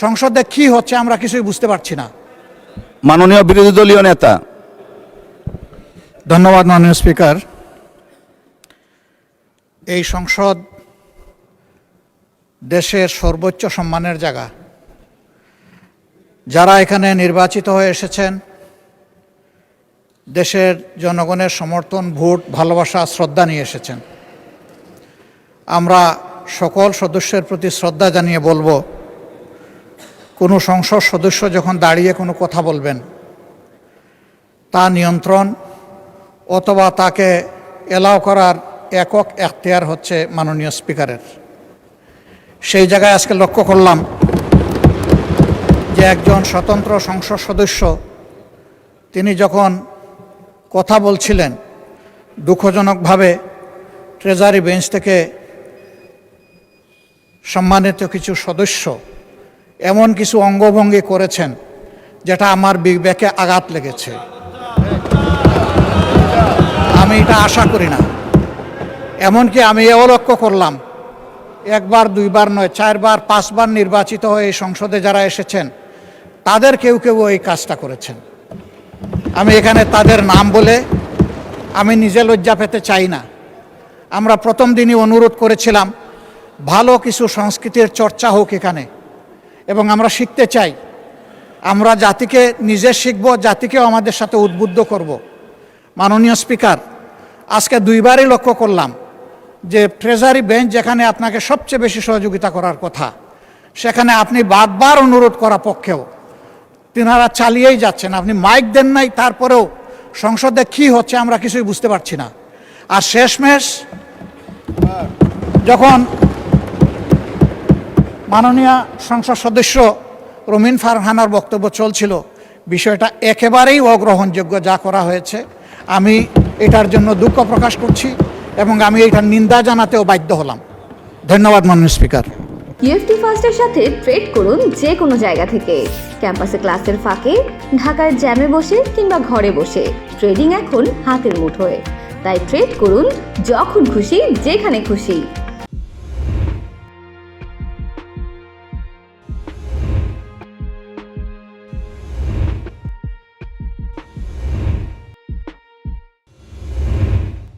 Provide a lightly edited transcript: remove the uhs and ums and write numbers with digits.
সংসদে কি হচ্ছে আমরা কিছুই বুঝতে পারছি না। মাননীয় বিরোধী দলীয় নেতা। ধন্যবাদ মাননীয় স্পিকার। এই সংসদ দেশের সর্বোচ্চ সম্মানের জায়গা। যারা এখানে নির্বাচিত হয়ে এসেছেন, দেশের জনগণের সমর্থন, ভোট, ভালোবাসা, শ্রদ্ধা নিয়ে এসেছেন। আমরা সকল সদস্যের প্রতি শ্রদ্ধা জানিয়ে বলবো, কোনো সংসদ সদস্য যখন দাঁড়িয়ে কোনো কথা বলবেন, তা নিয়ন্ত্রণ অথবা তাকে এলাও করার একক এখতিয়ার হচ্ছে মাননীয় স্পিকারের। সেই জায়গায় আজকে লক্ষ্য করলাম যে একজন স্বতন্ত্র সংসদ সদস্য তিনি যখন কথা বলছিলেন, দুঃখজনকভাবে ট্রেজারি বেঞ্চ থেকে সম্মানিত কিছু সদস্য এমন কিছু অঙ্গভঙ্গি করেছেন যেটা আমার বিবেকে আঘাত লেগেছে। আমি এটা আশা করি না। এমনকি আমি এও লক্ষ্য করলাম, একবার দুইবার নয়, 4 বার 5 বার নির্বাচিত হয়ে এই সংসদে যারা এসেছেন তাদের কেউ কেউ এই কাজটা করেছেন। আমি এখানে তাদের নাম বলে আমি নিজে লজ্জা পেতে চাই না। আমরা প্রথম দিনই অনুরোধ করেছিলাম ভালো কিছু সংস্কৃতির চর্চা হোক এখানে, এবং আমরা শিখতে চাই। আমরা জাতিকে নিজে শিখব, জাতিকেও আমাদের সাথে উদ্বুদ্ধ করব। মাননীয় স্পিকার, আজকে 2 বারই লক্ষ্য করলাম যে ট্রেজারি বেঞ্চ যেখানে আপনাকে সবচেয়ে বেশি সহযোগিতা করার কথা, সেখানে আপনি বারবার অনুরোধ করা পক্ষেও তিনারা চালিয়েই যাচ্ছেন। আপনি মাইক দেন নাই, তারপরেও সংসদে কি হচ্ছে আমরা কিছুই বুঝতে পারছি না। আর শেষমেশ যখন মাননীয় সংসদ সদস্য রুমিন ফারহানার বক্তব্য চলছিল, বিষয়টা একেবারেই অগ্রহণযোগ্য যা করা হয়েছে। আমি এটার জন্য দুঃখ প্রকাশ করছি এবং আমি এটার নিন্দা জানাতেও বাধ্য হলাম। ধন্যবাদ মাননীয় স্পিকার। ইউএফটি ফার্স্টের সাথে ট্রেড করুন যে কোনো জায়গা থেকে। ক্যাম্পাসে ক্লাসের ফাঁকে, ঢাকার জ্যামে বসে কিংবা ঘরে বসে ট্রেডিং এখন হাতের মুঠোয়। তাই ট্রেড করুন যখন খুশি, যেখানে খুশি।